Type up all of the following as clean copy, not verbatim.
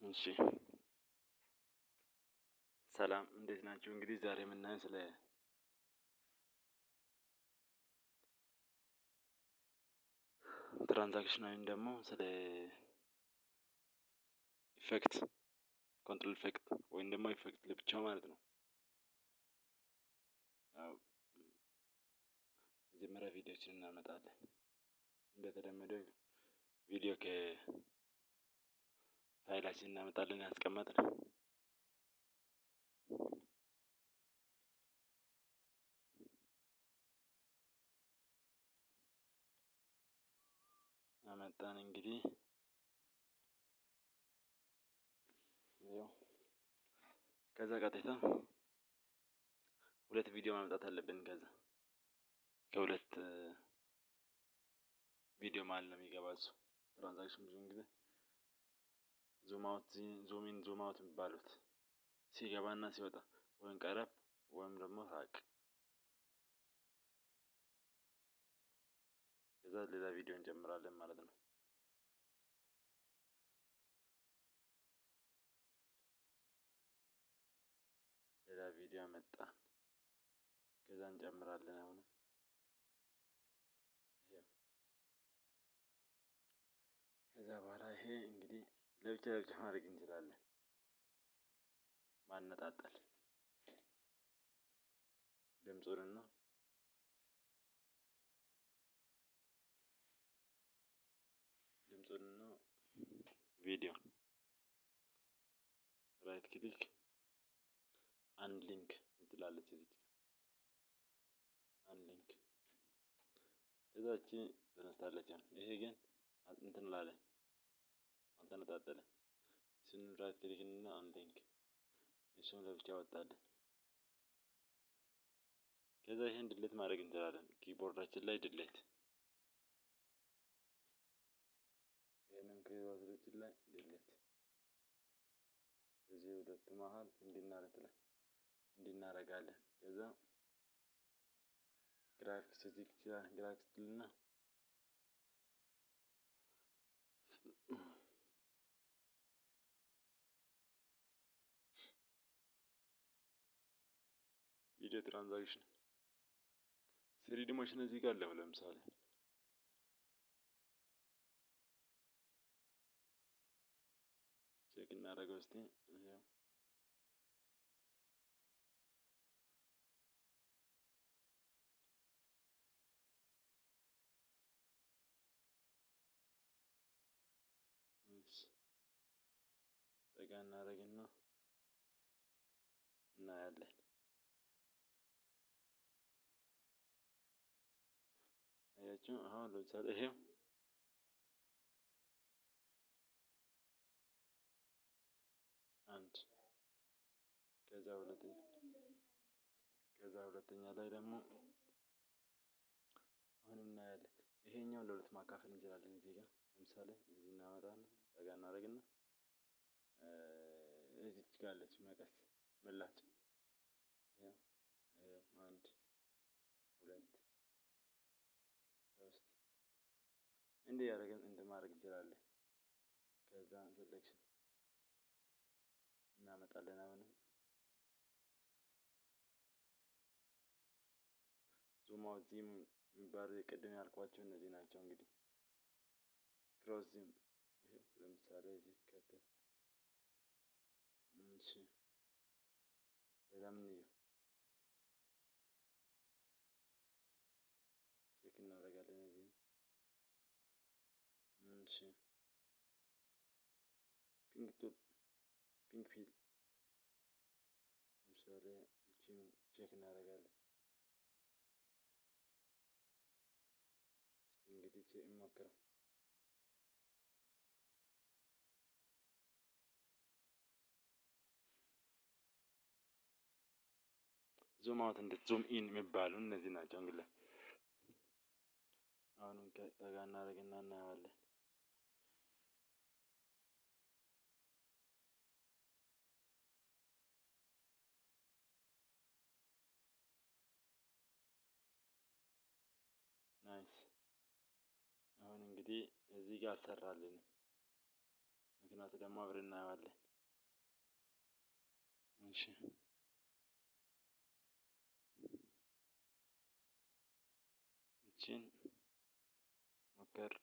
እሺ ሰላም እንዴት ናችሁ? እንግዲህ ዛሬ የምናየው ስለ ትራንዛክሽን ወይም ደግሞ ስለ ኢፌክት ኮንትሮል ኢፌክት ወይም ደግሞ ኢፌክት ለብቻው ማለት ነው። ያው መጀመሪያ ቪዲዮችን እናመጣለን። እንደተለመደው ቪዲዮ ከፋይላችን እናመጣለን ያስቀመጥን አመጣን እንግዲህ ያው ከዛ ቀጥታ ሁለት ቪዲዮ ማምጣት አለብን። ከዛ ከሁለት ቪዲዮ ማለት ነው የሚገባው እሱ ትራንዛክሽን ብዙውን ጊዜ ዙም አውት ዙም ኢን ዙም አውት የሚባሉት ሲገባና ሲወጣ ወይም ቀረብ ወይም ደግሞ ራቅ። ከዛ ሌላ ቪዲዮ እንጨምራለን ማለት ነው። ሌላ ቪዲዮ አመጣን። ከዛ እንጨምራለን አሁንም ከዛ በኋላ ይሄ እንግዲህ ለብቻ ለብቻ ማድረግ እንችላለን። ማነጣጠል ድምፁንና ቪዲዮ ራይት ክሊክ አንድ ሊንክ ትላለች እዚህ ጋር አንድ ሊንክ ከዛች ተነስታለች። ይሄ ግን እንትን ላለ አልተነጣጠለም። እሱን ራይት ክሊክ እና አንድ ሊንክ እሱን ለብቻ ወጣለን። ከዛ ይሄን ድሌት ማድረግ እንችላለን። ኪቦርዳችን ላይ ድሌት ይሄንን ኪቦርዳችን ላይ ድሌት እዚህ ሁለቱ መሃል እንዲናረጋለን። ከዛ ግራፊክስ እዚህ ይችላል ግራፊክስ እና ቪዲዮ ትራንዛክሽን ስሪዲ ሞሽን እዚህ ጋር አለ። ለምሳሌ ቼክ እናደርገው እስቲ። ጠጋ እናደርግና እናያለን። አያችሁ አሁን ለምሳሌ ይሄው አንድ ከዛ ሁለተኛ ላይ ደግሞ አሁን እናያለን። ይሄኛውን ለሁለት ማካፈል እንችላለን። እዚህ ጋር ለምሳሌ እዚህ እናመጣና ጠጋ እናደርግና እዚች ጋር አለች መቀስ ምላጭ ያው አንድ ሁለት ሶስት እንዲህ ያደረግን ማድረግ እንችላለን። ከዛ ሴሌክሽን እናመጣለን። አሁንም ዙም አውት ዚም የሚባሉ ቅድም ያልኳቸው እነዚህ ናቸው። እንግዲህ ክሮስ ዚም ይሄው ለምሳሌ እዚህ ከተት እሺ ሌላ ምን ይኸው ቼክ እናደርጋለን። እዚህ እሺ ፒንክ ፊል ለምሳሌ እቺን ቼክ እናደርጋለን። እንግዲህ እንሞክረው። ዙም አውት እንደ ዙም ኢን የሚባሉ እነዚህ ናቸው። እንግዲህ አሁንም ጠጋ እናደርግና እናየዋለን። ናይስ። አሁን እንግዲህ እዚህ ጋር አልሰራልንም። ናት ደግሞ አብረን እናየዋለን። እሺ እቺን ሞከር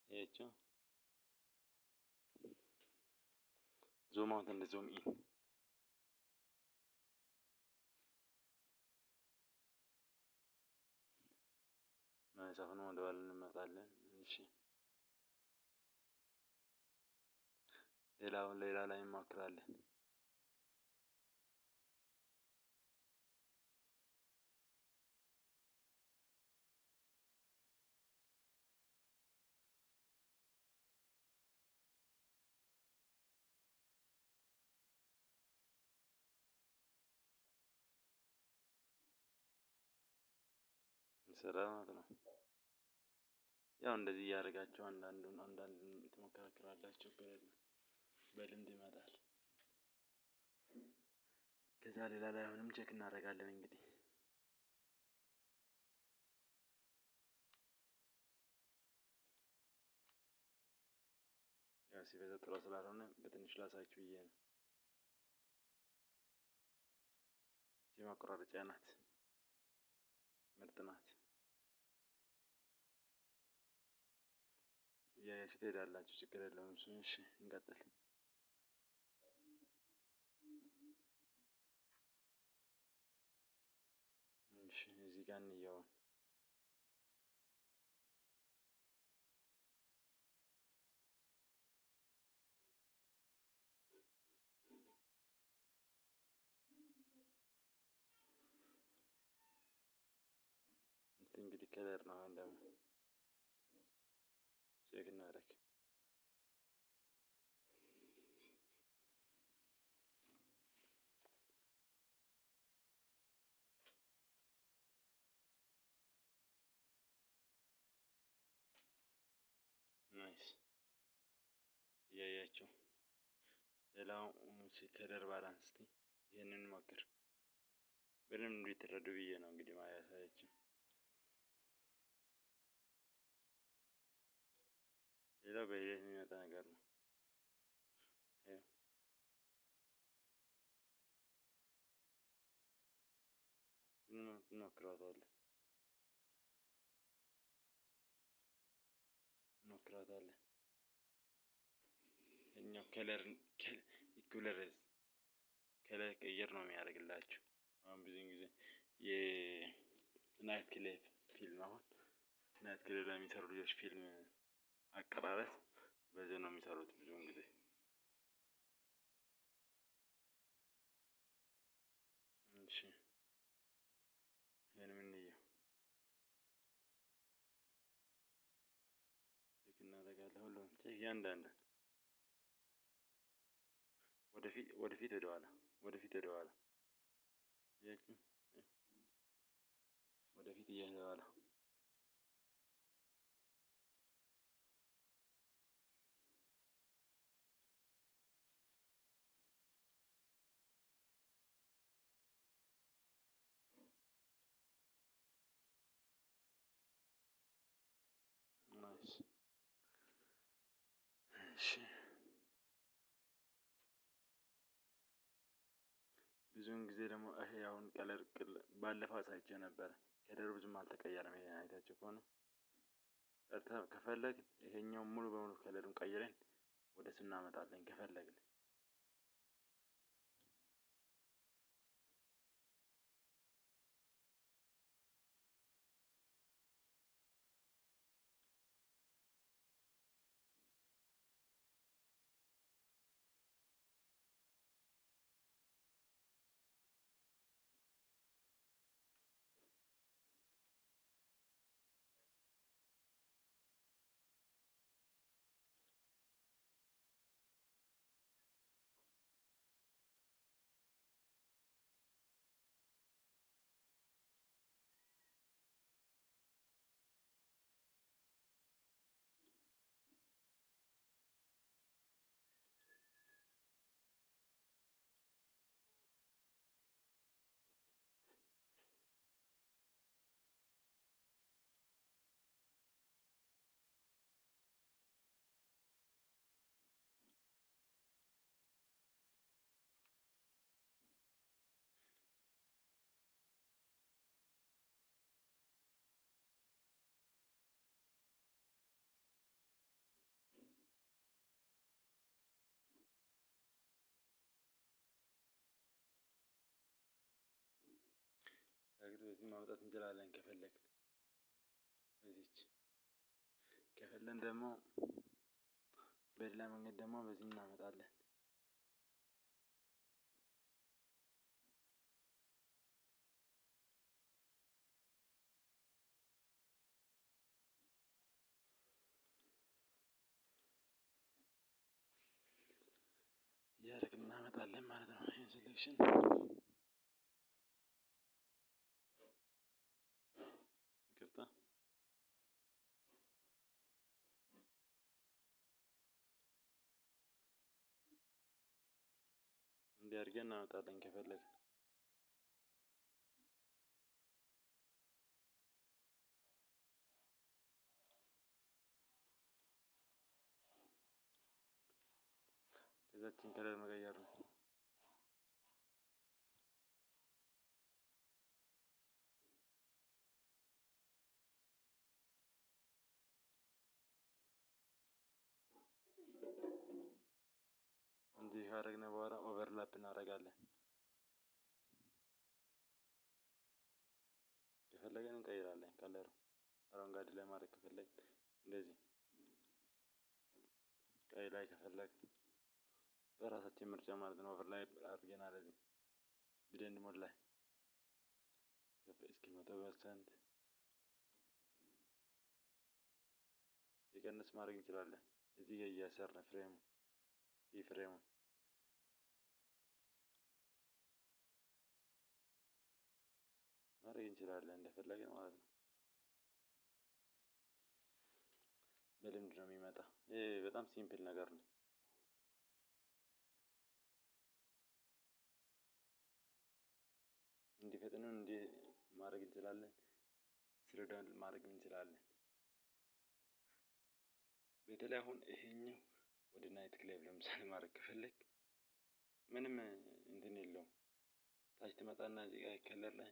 ያቸው ዙም አውት እንደ ዙም ኢን ናይስ። አሁን ወደ ኋላ እንመጣለን። እሺ ሌላ ላይ እንሞክራለን። ይሰራል ማለት ነው። ያው እንደዚህ እያደረጋችሁ አንዳንዱን ትሞካክራላችሁ፣ ችግር የለም በልምድ ይመጣል። ከዛ ሌላ ላይ አሁንም ቼክ እናደርጋለን እንግዲህ ያው ሲበዛ ጥሩ ስላልሆነ በትንሽ ላሳችሁ ብዬ ነው። ማቆራረጫ ናት፣ ምርጥ ናት። እያያችሁ ትሄዳላችሁ፣ ችግር የለውም እሱ። እሺ እንቀጥል። እሺ እዚህ ጋር እንየው። እንግዲህ ከለር ነው አሁን ደግሞ ቼክ እናደርግ። ናይስ እያያችሁ። ሌላው ከለር ባላንስ እስቲ ይሄንን ሞክር። በደንብ እንድትረዱ ብዬ ነው እንግዲህ ማያሳያችሁ። ሌላው በሂደት የሚመጣ ነገር ነው። እንሞክራታለን። እኛው ከለር ቀይር ነው የሚያደርግላችሁ። አሁን ብዙ ጊዜ የናይት ክሌብ ፊልም ናይት ክሌብ ላይ የሚሰሩ ልጆች ፊልም አቀራረጽ በዚህ ነው የሚሰሩት ብዙውን ጊዜ። እሺ ይሄን እንየው፣ ቼክ እናደርጋለን። ሁሉም ቼክ እያንዳንዱ ወደፊት ወደኋላ ወደፊት ወደኋላ ወደፊት እየኋላ ናይስ። እሺ ብዙውን ጊዜ ደግሞ ይሄ አሁን ከለር ባለፈው አሳይቼ ነበረ። ከለሩ ብዙም አልተቀየረም። ይሄ አይታችሁ ከሆነ ከፈለግን ይሄኛው ሙሉ በሙሉ ከለሩን ቀይረን ወደ እሱ እናመጣለን ከፈለግን። በዚህ ማውጣት እንችላለን ከፈለግን። በዚች ከፈለን ደግሞ በሌላ መንገድ ደግሞ በዚህ እናመጣለን። እያደረግን እናመጣለን ማለት ነው። ይሄን ሴሌክሽን ይቅርታ እንዲህ አድርገን እናመጣለን ከፈለግን። ከዛችን ከለር መቀየር ነው። እንዲህ ካደረግን በኋላ ኦቨርላፕ እናደርጋለን። ከፈለገን እንቀይራለን። ከለሩ አረንጓዴ ላይ ማድረግ ከፈለግን እንደዚህ፣ ቀይ ላይ ከፈለግን በራሳችን ምርጫ ማለት ነው። ኦቨርላይ አድርገናል። እዚህ ብሌንድ ሞድ ላይ እስኪ 100% የቀንስ ማድረግ እንችላለን። እዚህ ጋር እያሰርን ፍሬሙ ፍሬሙን ማድረግ እንችላለን እንደፈለግን ማለት ነው። በልምድ ነው የሚመጣ። ይሄ በጣም ሲምፕል ነገር ነው። እንዲፈጥን እንዲህ ማድረግ እንችላለን። ስሎዳውን ማድረግ እንችላለን። በተለይ አሁን ይሄኛው ወደ ናይት ክለብ ለምሳሌ ማድረግ ከፈለግ ምንም እንትን የለውም። ታች ትመጣና እዚህ ጋር ከለር ላይ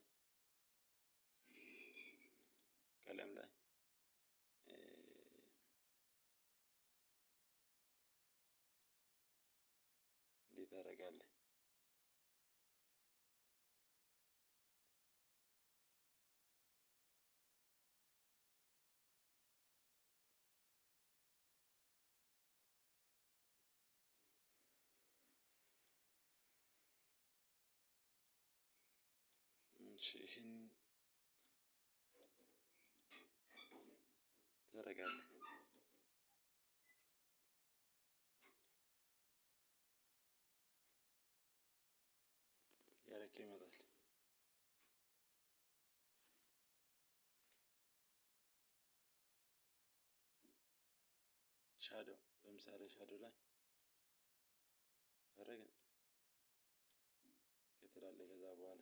ቀለም ላይ እንዴት ታደርጋለህ? ይህን ታደርጋለህ። ያረከ ይመጣል። ሻዶ ለምሳሌ ሻዶ ላይ አረግን ከተላለ ከዛ በኋላ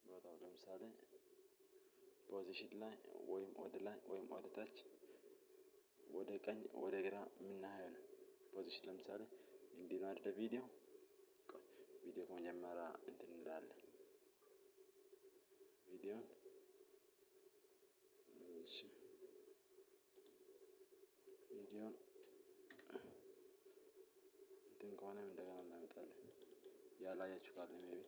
ቦታው ለምሳሌ ፖዚሽን ላይ ወይም ወደ ላይ ወይም ወደ ታች ወደ ቀኝ ወደ ግራ የምናየው ነው። ፖዚሽን ለምሳሌ እንዲህ ነው አይደል? ቪዲዮ ከመጀመሪያ እንትን እንላለን። ቪዲዮን እንትን ከሆነ እንደገና እናመጣለን። ያላያችሁ ካለ ሜቢ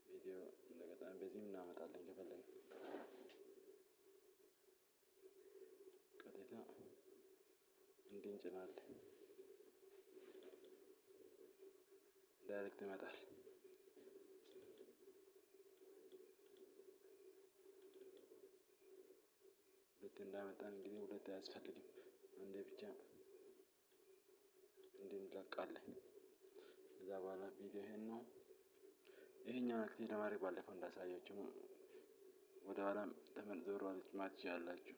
ቪዲዮ እንደገና በዚህ እናመጣለን። ከፈለግን ቀጥታ እንዲህ እንጭናለን። ዳይሬክት ይመጣል። ሁለት እንዳመጣን እንግዲህ ሁለት አያስፈልግም። አንዴ ብቻ እንዲህ እንለቃለን። ከዛ በኋላ ቪዲዮ ይሄን ነው። ይሄኛውን አክቲቭ ለማድረግ ባለፈው እንዳሳያችሁ ወደ ኋላም ዞር ማለት ትችላላችሁ።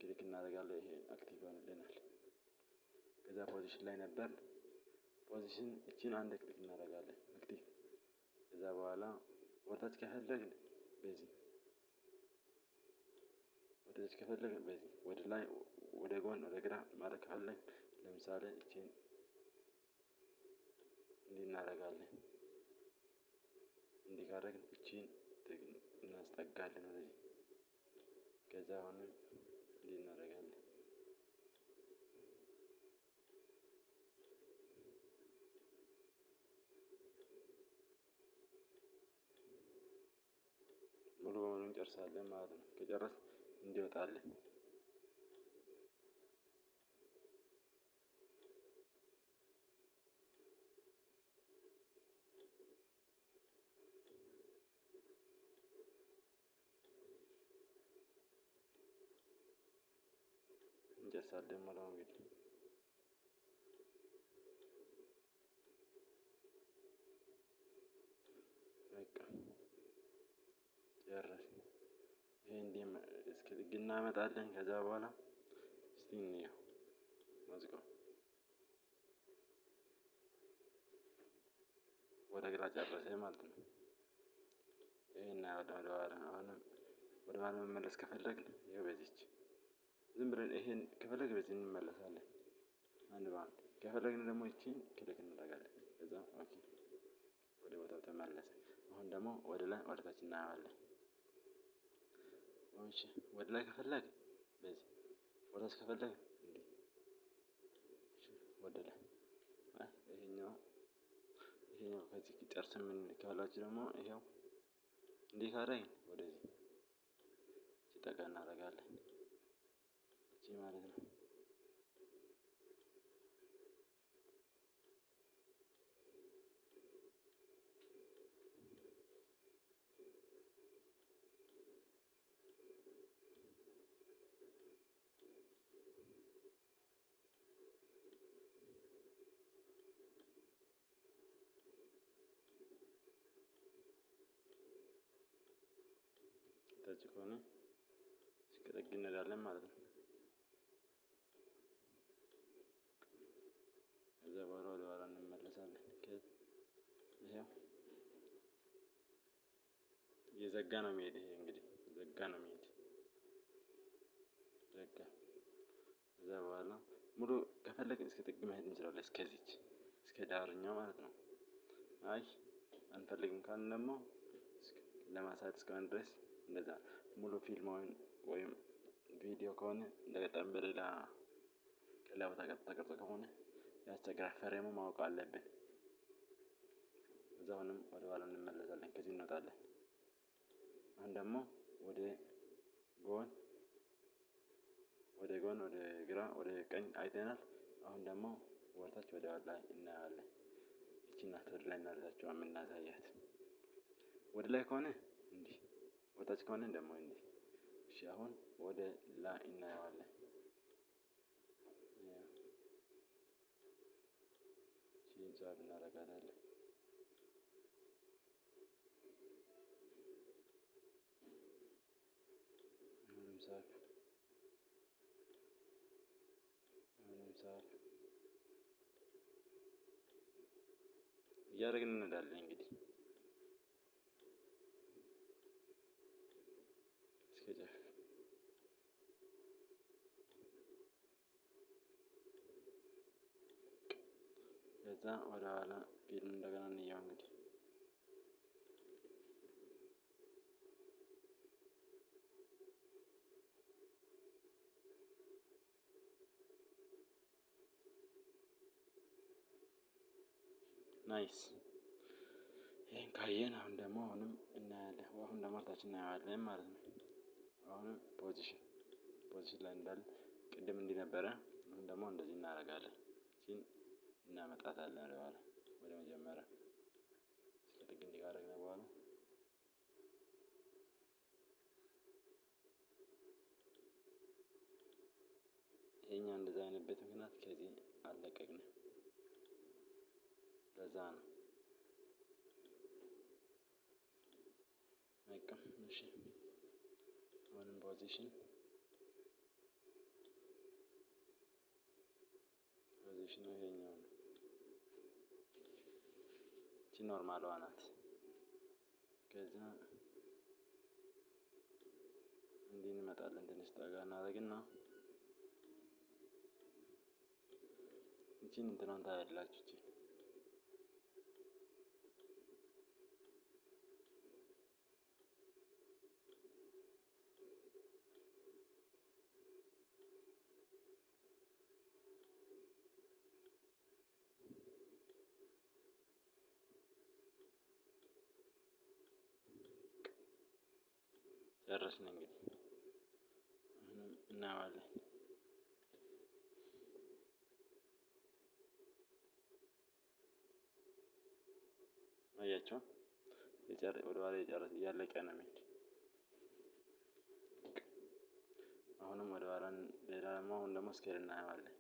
ክሊክ እናደርጋለን። ይሄ አክቲቭ ይሆንልናል። ከዛ ፖዚሽን ላይ ነበር። ፖዚሽን እቺን አንድ ክሊክ እናደርጋለን። አክቲቭ። ከዛ በኋላ ወደታች ከፈለግን በዚህ ወደታች ከፈለግን በዚህ ወደ ላይ ወደ ጎን ወደ ግራ ማድረግ ከፈለግን ለምሳሌ እቺን እንዲህ እናደርጋለን። እንዲህ ካደረግን እቺን እናስጠጋለን ወደዚህ። ከዛ አሁንም እንዲህ እናደርጋለን። ሙሉ በሙሉ እንጨርሳለን ማለት ነው። ከጨረስ እንዲወጣለን እንጨርሳለን ማለት ነው። እንግዲህ በቃ ጨረስን። ይሄ እንዲህ እስኪ ጥግ እናመጣለን። ከዛ በኋላ እስቲ እንየው ሙዚቃው ወደ ግራ ጨረሰ ማለት ነው። ይሄን ወደ ኋላ አሁንም ወደ ኋላ መመለስ ከፈለግን ይኸው በዚች ዝም ብለን ይሄን ከፈለግን በዚህ እንመለሳለን አንድ በአንድ። ከፈለግን ደግሞ ይቺን ክሊክ እናደርጋለን። ከዛ ኦኬ ወደ ቦታው ተመለሰ። አሁን ደግሞ ወደ ላይ ወደ ታች እናየዋለን። እሺ ወደ ላይ ከፈለግን በዚህ፣ ወደ ታች ከፈለግን እንዲህ ወደ ላይ ይሄኛው ከዚህ ጨርሰን ምን ካላችሁ ደግሞ ይሄው እንዲህ ካደረግን ወደዚህ ጠጋ እናደርጋለን። እቺ ማለት ነው። ታች ከሆነ እስከ ጥግ እንሄዳለን ማለት ነው። ከዛ በኋላ ወደ ኋላ እንመለሳለን። ይሄው እየዘጋ ነው የሚሄድ። ይሄ እንግዲህ ዘጋ ነው የሚሄድ ዘጋ። ከዛ በኋላ ሙሉ ከፈለግን እስከ ጥግ መሄድ እንችላለን። እስከዚች እስከ ዳርኛው ማለት ነው። አይ አንፈልግም ካልን ደግሞ ለማሳየት እስከሆነ ድረስ እንደዛ ሙሉ ፊልም ወይም ቪዲዮ ከሆነ እንደገጠም በሌላ ቦታ ተቀርጾ ከሆነ ያስቸግራል። ፍሬሙ ማወቅ አለብን። እዛውንም ወደ ኋላ እንመለሳለን። ከዚህ እንወጣለን። አሁን ደግሞ ወደ ጎን ወደ ግራ ወደ ቀኝ አይተናል። አሁን ደግሞ ወደታች ወደ ላይ እናያለን። እቺ ናት ወደ ላይ እና ወደ ታች የምናሳያት። ወደ ላይ ከሆነ እንዲህ፣ ወደ ታች ከሆነ ደግሞ እንዲህ። እሺ አሁን ወደ ላይ እናየዋለን። እቺን ሳብ እናደርጋታለን። አሁንም ሳብ እያደረግን እንሄዳለን። እንግዲህ እስከ ጫፍ ከዛ ወደ ኋላ ፊልም እንደገና እንየው። እንግዲህ ናይስ። ይሄን ካየን አሁን ደግሞ እናያለን። አሁን ደግሞ ታች እናየዋለን ማለት ነው። አሁንም ፖዚሽን ላይ እንዳለ ቅድም እንዲህ ነበረ። አሁን ደግሞ እንደዚህ እናደርጋለን። እቺን እናመጣታለን ወደኋላ ወደ መጀመሪያ እስከ ጥግ እንዲህ ካደረግን በኋላ ይሄኛው እንደዛ አይነበት ምክንያት ከዚህ አልለቀቅንም። ለዛ ነው። በቃ እሺ አሁንም ፖዚሽን ይሄኛው ነው። እቺ ኖርማልዋ ናት። ከዛ እንዲህ እንመጣለን። ትንሽ ጠጋ እናደርግና እቺን እንትናን ታያላችሁ። ጨረስን። እንግዲህ እናየዋለን። አያቸው ወደ ኋላ የጨረሰ እያለቀ ነው የሚሄድ። አሁንም ወደ ኋላ ሌላ አሁን ደግሞ ስኬል እናየዋለን።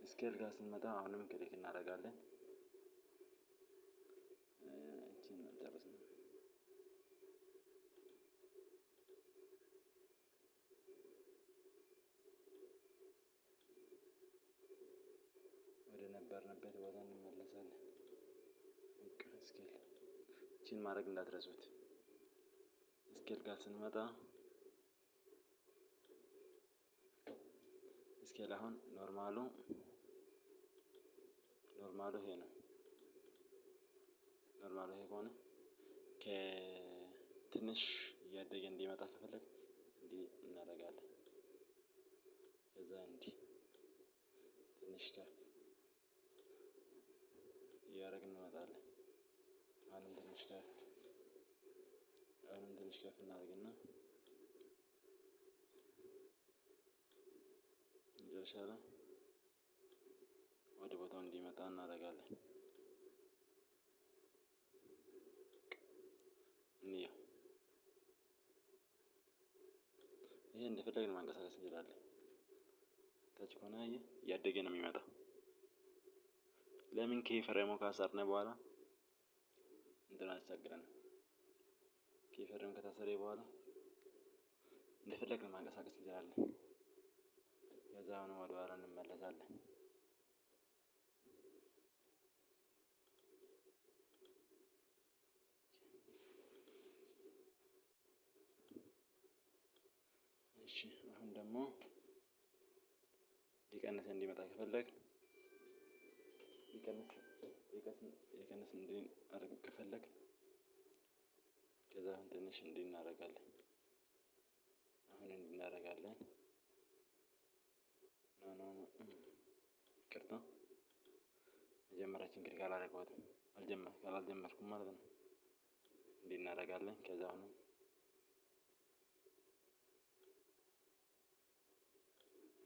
ስኬል ጋር ስንመጣ አሁንም ክሊክ እናደርጋለን። እቺን ጨረስን። ወደ ነበርንበት ቦታ እንመለሳለን። ስኬል እቺን ማድረግ እንዳትረሱት። ስኬል ጋር ስንመጣ ስኬል አሁን ኖርማሉ ይሄ ነው። ኖርማሉ ይሄ ከሆነ ከትንሽ እያደገ እንዲመጣ ከፈለግ እንዲህ እናደርጋለን። ከዛ እንዲህ ትንሽ ከፍ እያደረግን እንመጣለን። አሁንም ትንሽ ከፍ እናደርግና መጨረሻ ላይ ወደ ቦታው እንዲመጣ እናደርጋለን። እንየው። ይሄ እንደፈለግን ማንቀሳቀስ እንችላለን። ታች ከሆነ እያደገ ነው የሚመጣው። ለምን ከፍሬሙ ካሰርነ በኋላ እንትን አያስቸግረንም። ከፍሬሙ ከታሰረ በኋላ እንደፈለግን ማንቀሳቀስ እንችላለን። ከዛ ነው ወደ ኋላ እንመለሳለን። እሺ አሁን ደግሞ ሊቀንስ እንዲመጣ ከፈለግ ሊቀንስ እንዲያደርግ ከፈለግ ከዛ አሁን ትንሽ እንዲህ እናደርጋለን። አሁን እንዲህ እናደርጋለን። ይቅርታ መጀመሪያችን እንግዲህ ካላልጀመርኩም ማለት ነው። እንዲህ እናደርጋለን። ከዛ አሁን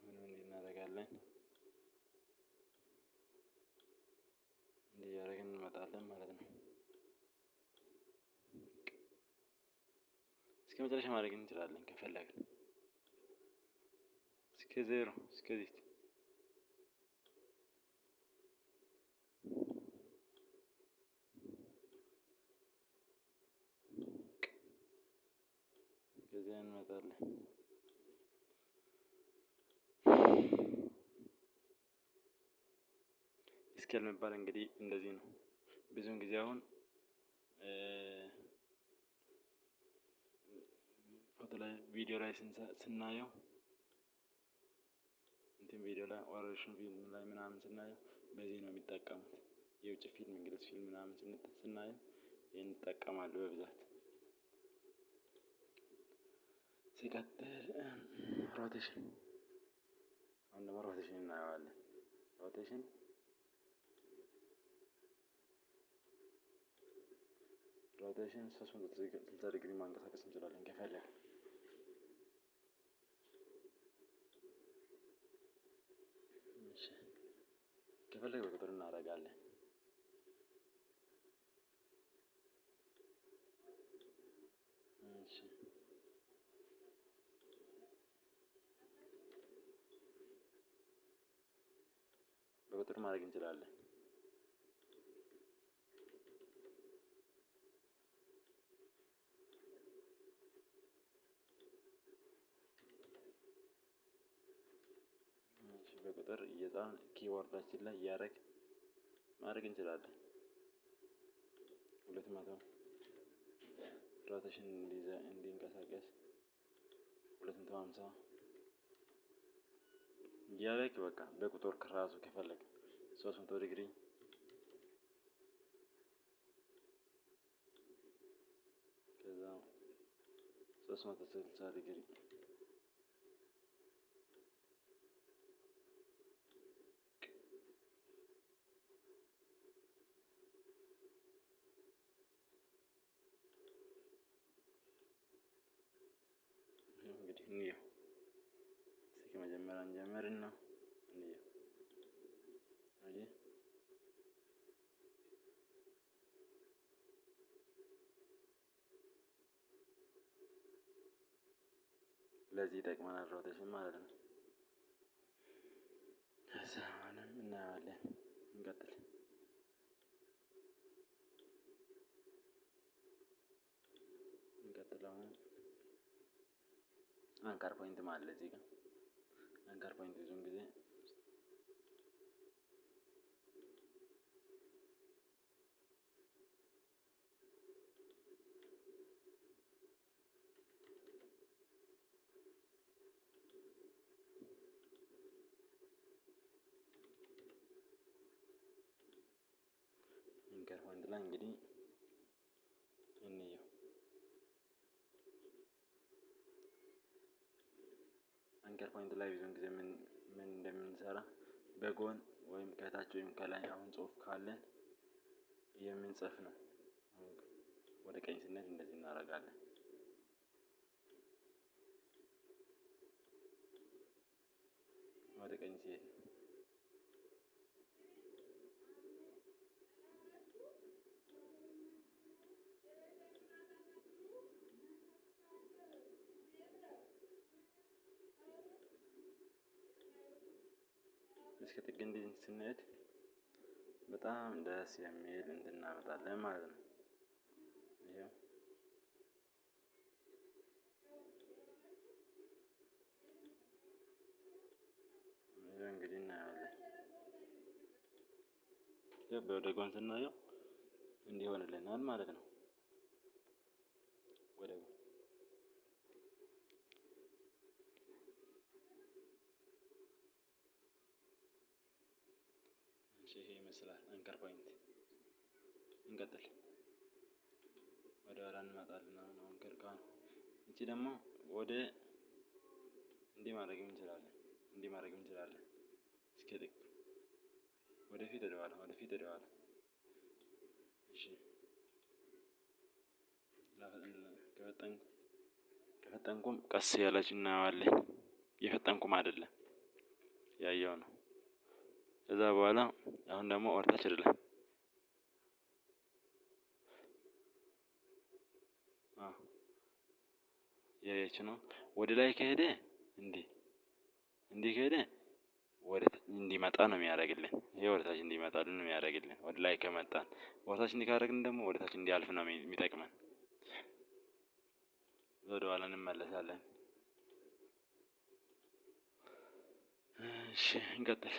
እንዲህ እናደርጋለን። እንዲህ እያደረግን እንመጣለን ማለት ነው። እስከ መጨረሻ ማድረግ እንችላለን ከፈለግን እስከ ዜሮ እስከዚህ ከዚያ እንመጣለን። ስኬል የሚባል እንግዲህ እንደዚህ ነው። ብዙውን ጊዜ አሁን ፎቶ ላይ ቪዲዮ ላይ ስናየው ቪዲዮ ላይ ኦሬሽን ፊልም ላይ ምናምን ስናየው በዚህ ነው የሚጠቀሙት። የውጭ ፊልም እንግሊዝ ፊልም ምናምን ስናየው ይሄን ይጠቀማሉ በብዛት። ሲቀጥል ሮቴሽን፣ አሁን ደግሞ ሮቴሽን እናየዋለን። ሮቴሽን 360 ዲግሪ ማንቀሳቀስ እንችላለን ከፈለግን። ከፈለግ በቁጥር እናደርጋለን። በቁጥር ማድረግ እንችላለን። በቁጥር እየጻፍን ኪቦርዳችን ላይ እያደረግን ማድረግ እንችላለን። 200 ሮቴሽን እንዲንቀሳቀስ 250 እያደረግ በቃ በቁጥር ከራሱ ከፈለግ 300 ዲግሪ ከዛ 360 ዲግሪ እንየው። እስኪ መጀመሪያ እንጀምርና እንየው። አየህ ለዚህ ይጠቅመናል ሮቴሽን ማለት ነው። ከዛ አሁንም እናየዋለን። እንቀጥል። አሁን አንከር ፖይንት ማለት እዚህ ጋር አንከር ፖይንት ብዙውን ጊዜ አንከር ፖይንት ላይ እንግዲህ እንየው። አንከር ፖይንት ላይ ብዙውን ጊዜ ምን እንደምንሰራ በጎን ወይም ከታች ወይም ከላይ አሁን ጽሁፍ ካለን የምንጽፍ ነው። ወደ ቀኝ ስንሄድ እንደዚህ እናደርጋለን። ወደ ቀኝ ሲሄድ እስከ ጥግ እንደዚህ ስንሄድ በጣም ደስ የሚል እንትን እናመጣለን ማለት ነው። ይሄው እንግዲህ እናያለን። ወደ ጎን ስናየው እንዲህ ይሆንልናል ማለት ነው። ወደ ጎን ይሄ ይመስላል አንከር ፖይንት። እንቀጥል። ወደ ኋላ እንመጣለን። አሁን ከርካ እቺ ደግሞ ወደ እንዲህ ማድረግ እንችላለን። እንዲህ ማድረግ እንችላለን። እስከ ጥግ ወደፊት ወደ ኋላ ወደፊት ወደ ኋላ። እሺ ከፈጠንኩም ቀስ ያለች እናየዋለን። የፈጠንኩም አይደለም ያየው ነው። ከዛ በኋላ አሁን ደግሞ ወርታች አይደለም ያየች ነው። ወደ ላይ ከሄደ እንዲህ ከሄደ ወደ እንዲመጣ ነው የሚያደርግልን። ይሄ ወደታች እንዲመጣልን ነው የሚያደርግልን። ወደ ላይ ከመጣን ወደታች እንዲህ ካደረግን ደግሞ ወደታች እንዲያልፍ ነው የሚጠቅመን። ወደ ኋላ እንመለሳለን። እሺ እንቀጥል።